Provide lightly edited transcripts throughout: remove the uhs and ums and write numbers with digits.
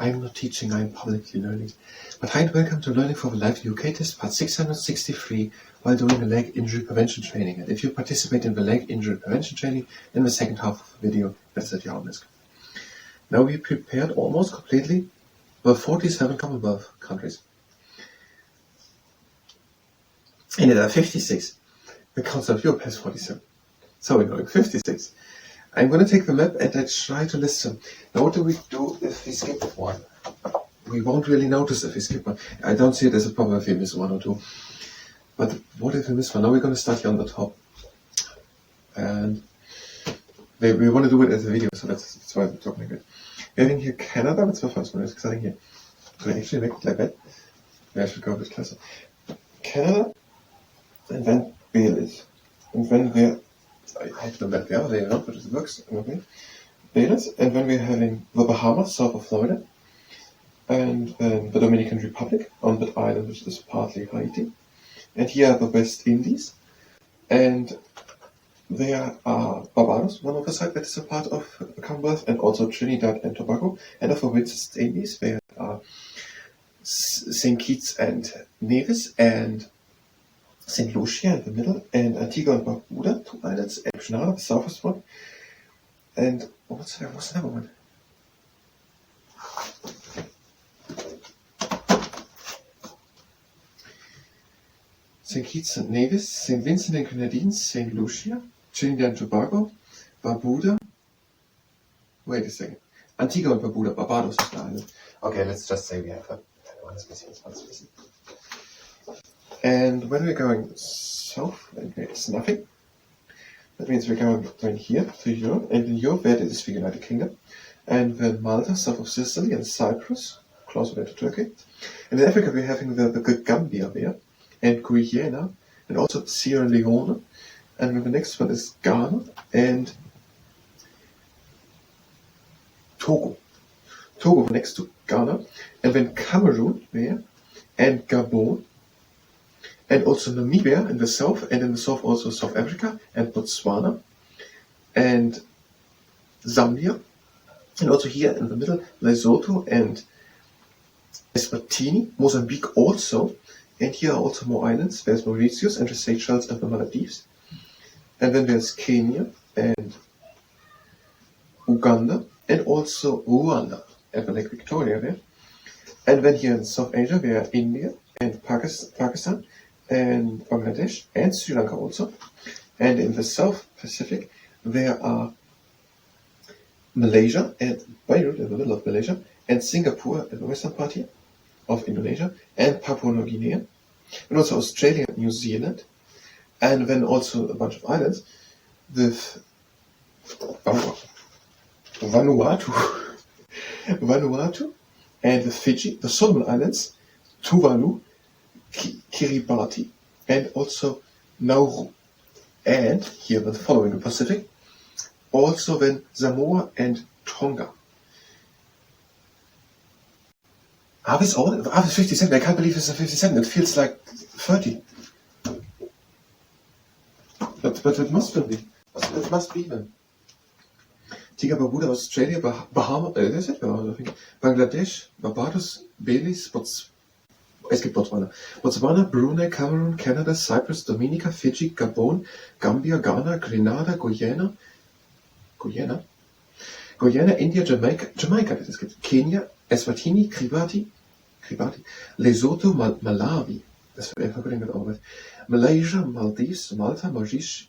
I'm not teaching, I'm publicly learning. But hi and welcome to Learning for the Life UK test part 663 while doing a leg injury prevention training. And if you participate in the leg injury prevention training in the second half of the video, that's at your own risk. Now we prepared almost completely the 47 Commonwealth countries. And there are 56. The Council of Europe has 47. So we're going 56. I'm going to take the map and I try to list them. Now what do we do if we skip one? We won't really notice if we skip one. I don't see it as a problem if we miss one or two. But what if we miss one? Now we're going to start here on the top. And we want to do it as a video, so that's why we're talking about it. We're having here Canada, that's the first one. It's starting here. So I actually make it like that. I should go a bit closer. Canada, and then Belarus. And then we're I have the map there, they not, but it works. Okay. Belarus, and then we're having the Bahamas, south of Florida, and the Dominican Republic on that island, which is partly Haiti. And here are the West Indies, and there are Barbados, one of the side that is a part of the Commonwealth, and also Trinidad and Tobago, and of the West Indies, there are St. Kitts and Nevis, and St. Lucia in the middle, and Antigua and Barbuda, two islands, and Grenada, the southwest one, and what's the other one? St. Kitts and Nevis, St. Vincent and Grenadines, St. Lucia, Trinidad and Tobago, Barbuda, wait a second, Antigua and Barbuda, Barbados is the island. Okay, let's just say we have one is missing, one's missing. And when we're going south, it's nothing. That means we're going here to Europe, and in Europe, where it is the United Kingdom, and then Malta, south of Sicily, and Cyprus, closer to Turkey. And in Africa, we're having the Gambia there, and Guyana, and also Sierra Leone. And then the next one is Ghana and Togo. Togo next to Ghana, and then Cameroon there, and Gabon. And also Namibia in the south, and in the south also South Africa and Botswana and Zambia, and also here in the middle Lesotho and Eswatini, Mozambique also, and here are also more islands. There's Mauritius and the Seychelles and the Maldives, and then there's Kenya and Uganda and also Rwanda and the Lake Victoria there, and then here in South Asia we are India and Pakistan and Bangladesh and Sri Lanka also, and in the South Pacific there are Malaysia and Beirut in the middle of Malaysia, and Singapore in the western part here of Indonesia, and Papua New Guinea, and also Australia and New Zealand, and then also a bunch of islands with Vanuatu and the Fiji, the Solomon Islands, Tuvalu, Kiribati, and also Nauru. And here the following the Pacific, also then Samoa and Tonga. Are this all? Are this 57? I can't believe it's a 57. It feels like 30. But it must be. It must be then. Antigua, Barbuda, Australia, Bahamas, that's it, I think. Bangladesh, Barbados, Belize, es gibt Botswana. Botswana, Brunei, Cameroon, Canada, Cyprus, Dominica, Fiji, Gabon, Gambia, Ghana, Grenada, Guyana, India, Jamaica, das es gibt. Kenya, Eswatini, Kiribati, Lesotho, Malawi, das wird einfach gut, Malaysia, Maldives, Malta, Mauritius.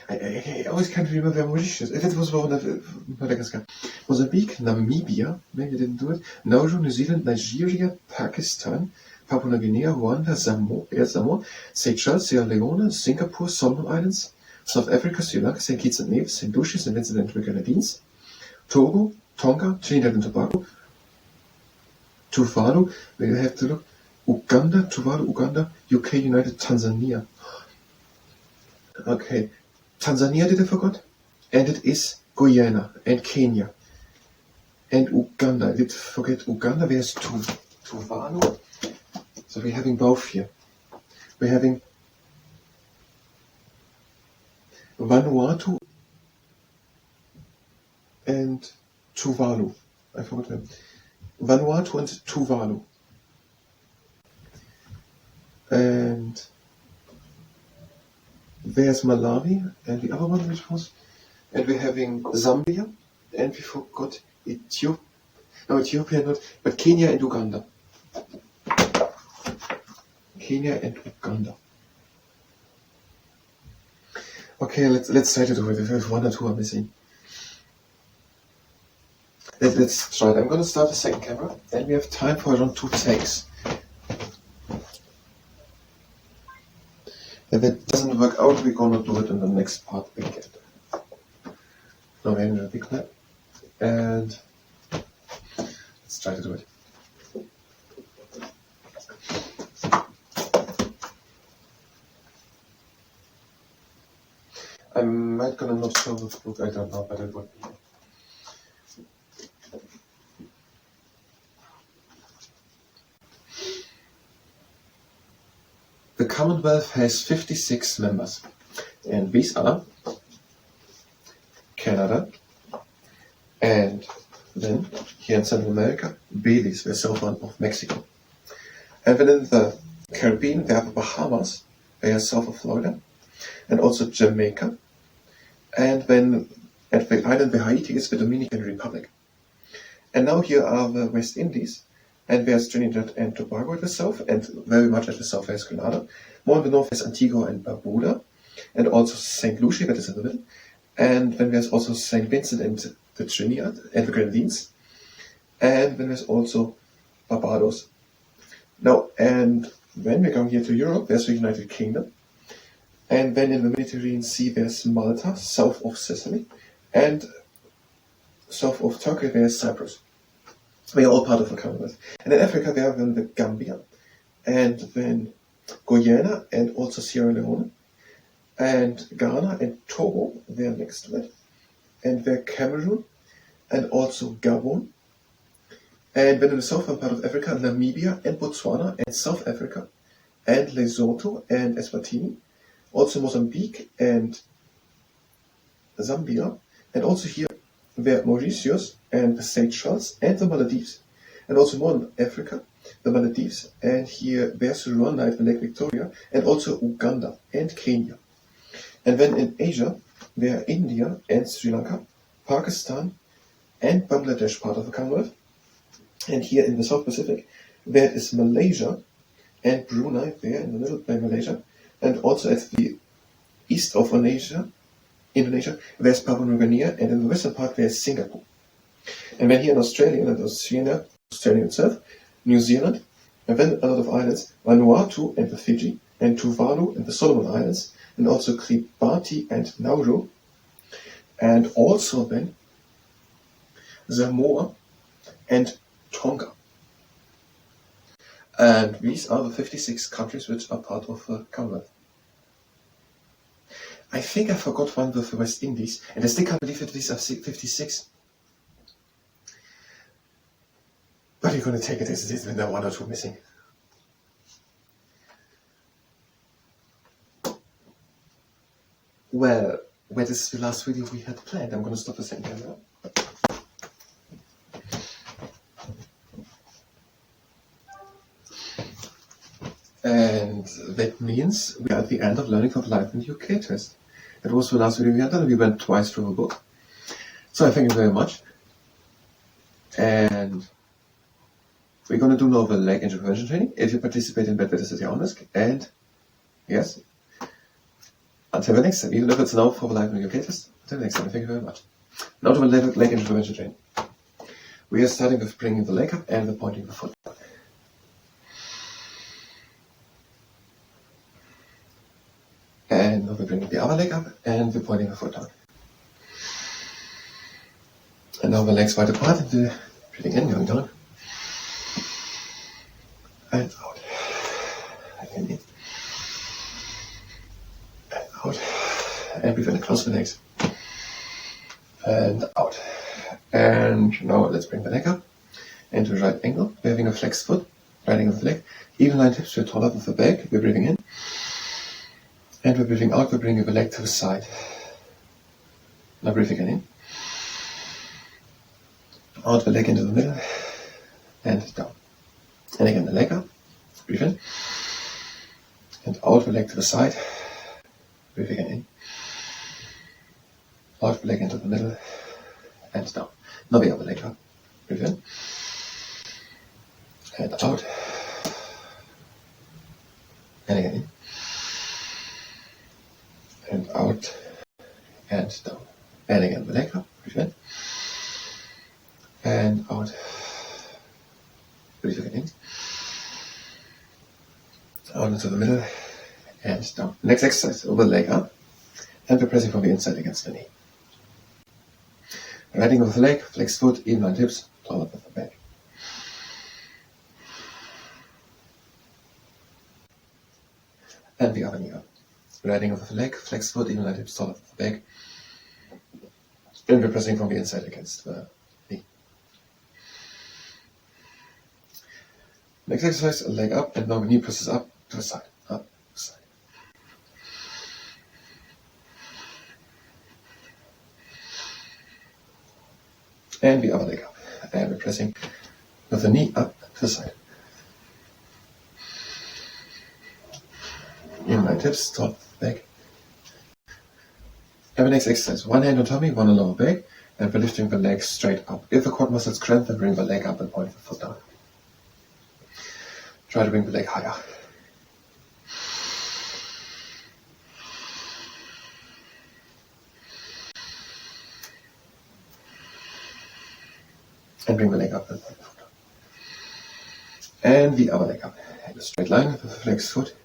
I always can't remember where Mauritius. That was one of Madagascar. Mozambique, Namibia, maybe I didn't do it. Nauru, New Zealand, Nigeria, Pakistan, Papua New Guinea, Rwanda, Samoa, Seychelles, Sierra Leone, Singapore, Solomon Islands, South Africa, Sri Lanka, St. Kitts and Nevis, St. Lucia, St. Vincent and Grenadines, Togo, Tonga, Trinidad and Tobago, Tuvalu, we have to look, Uganda, Tuvalu, Uganda, UK, United, Tanzania. Okay. Tanzania did I forgot, and it is Guyana and Kenya and Uganda. I did forget Uganda. There's Tuvalu. So we're having both here. We're having Vanuatu and Tuvalu. I forgot them. Vanuatu and Tuvalu. And there's Malawi, and the other one which was, and we're having Zambia, and we forgot Ethiopia not, but Kenya and Uganda. Kenya and Uganda. Okay, let's try to do it. If one or two are missing. Let's try it. I'm gonna start the second camera, and we have time for around 2 takes. If it doesn't work out, we're gonna do it in the next part again. Now we're in a big map, and let's try to do it. I might gonna not show the book, I don't know, but it would be. The Commonwealth has 56 members, and these are Canada, and then here in Central America, Belize, the southern of Mexico. And then in the Caribbean, we have the Bahamas, they are south of Florida, and also Jamaica. And then at the island where Haiti is, the Dominican Republic. And now here are the West Indies, and there's Trinidad and Tobago at the south, and very much at the south there's Grenada. More in the north is Antigua and Barbuda, and also St. Lucia, that is in the middle. And then there's also St. Vincent and the Trinidad and the Grenadines. And then there's also Barbados. Now, and when we're going here to Europe, there's the United Kingdom. And then in the Mediterranean Sea, there's Malta, south of Sicily. And south of Turkey, there's Cyprus. We are all part of the Commonwealth. And in Africa, we have then the Gambia, and then Guyana, and also Sierra Leone, and Ghana and Togo, they are next to it. And they're Cameroon, and also Gabon. And then in the southern part of Africa, Namibia and Botswana, and South Africa, and Lesotho and Eswatini. Also Mozambique and Zambia, and also here were Mauritius and the Seychelles and the Maldives. And also more in Africa, the Maldives, and here there's Rwanda and Lake Victoria, and also Uganda and Kenya. And then in Asia, there are India and Sri Lanka, Pakistan and Bangladesh, part of the Commonwealth. And here in the South Pacific, there is Malaysia and Brunei, there in the middle by Malaysia. And also at the east of Indonesia, there's Papua New Guinea, and in the western part there's Singapore. And then here in Australia, and Australia itself, New Zealand, and then a lot of islands, Vanuatu and the Fiji, and Tuvalu and the Solomon Islands, and also Kiribati and Nauru, and also then Samoa and Tonga. And these are the 56 countries which are part of the Commonwealth. I think I forgot one with the West Indies, and I still can't believe that these are 56. But you're going to take it as it is when there are 1 or 2 missing. Well, this is the last video we had planned. I'm going to stop the second camera. And that means we are at the end of learning for the Life in the UK test. That was the last video we had done. We went twice through the book. So I thank you very much. And we're going to do now the leg injury prevention training. If you participate in that, that is at your own risk. And yes, until the next time, even if it's now for the Life in the UK test, until the next time, thank you very much. Now to the leg injury prevention training. We are starting with bringing the leg up and the pointing the foot down. And now we're bringing the other leg up and we're pointing the foot down. And now the legs wide apart and we're breathing in, going down. And out. And in. And out. And we're going to close the legs. And out. And now let's bring the leg up into a right angle. We're having a flexed foot, right angle of the leg. Even line hips, we're taller with the back. We're breathing in. And we're breathing out, we're bringing the leg to the side. Now breathe again in. Out the leg into the middle. and down. And again, the leg up, breathe in, and out the leg to the side, breathe again in, out the leg into the middle, and down. Now the other leg up, breathe in, and out, and again in, and out, and down. And again, the leg up, breathe in, and out, breathe again in, out into the middle, and down. Next exercise, over the leg up, and we're pressing from the inside against the knee. Riding with the leg, flexed foot, even line hips, taller with the back. And the other knee up. Riding with the leg, flexed foot, even line hips, taller with the back. And we're pressing from the inside against the knee. Next exercise, leg up, and now the knee presses up to the side, up, to the side. And the other leg up, and we're pressing with the knee up to the side. Inline hips, top, back. And the next exercise, one hand on tummy, one on lower back, and we're lifting the leg straight up. If the quad muscles cramp, then bring the leg up and point the foot down. Try to bring the leg higher. And bring the leg up and point the foot down. And the other leg up. In a straight line with the flexed foot.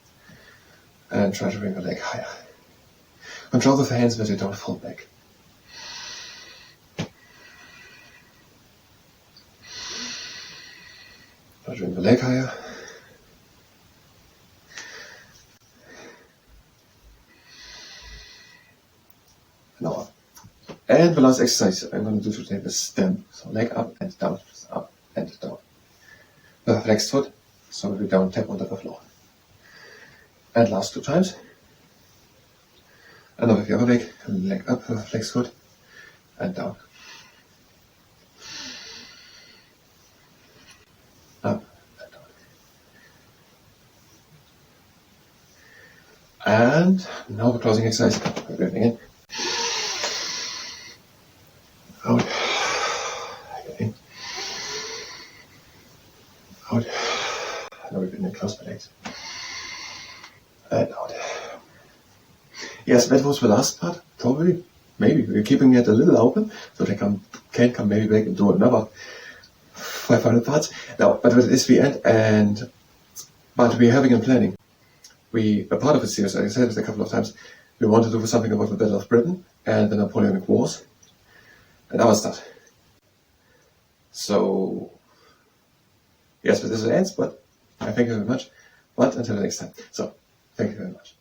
And try to bring the leg higher. Control with the hands that you don't fall back. Try to bring the leg higher. Now, and the last exercise I'm going to do today is stem. So leg up and down, up and down. With a flexed foot, so we don't tap onto the floor. And last 2 times. And now with the other leg up with a flexed foot and down. Up and down. And now the closing exercise. We're breathing in. Out. In. Out. Now we've been close the legs. And out. Yes, that was the last part. Probably. Maybe. We're keeping it a little open so they can come maybe back and do another 500 parts. No, but that is the end. But we're having a planning. A part of the series, I said it a couple of times, we want to do something about the Battle of Britain and the Napoleonic Wars and other stuff. So, yes, but this ends, but I thank you very much. But until the next time. So, thank you very much.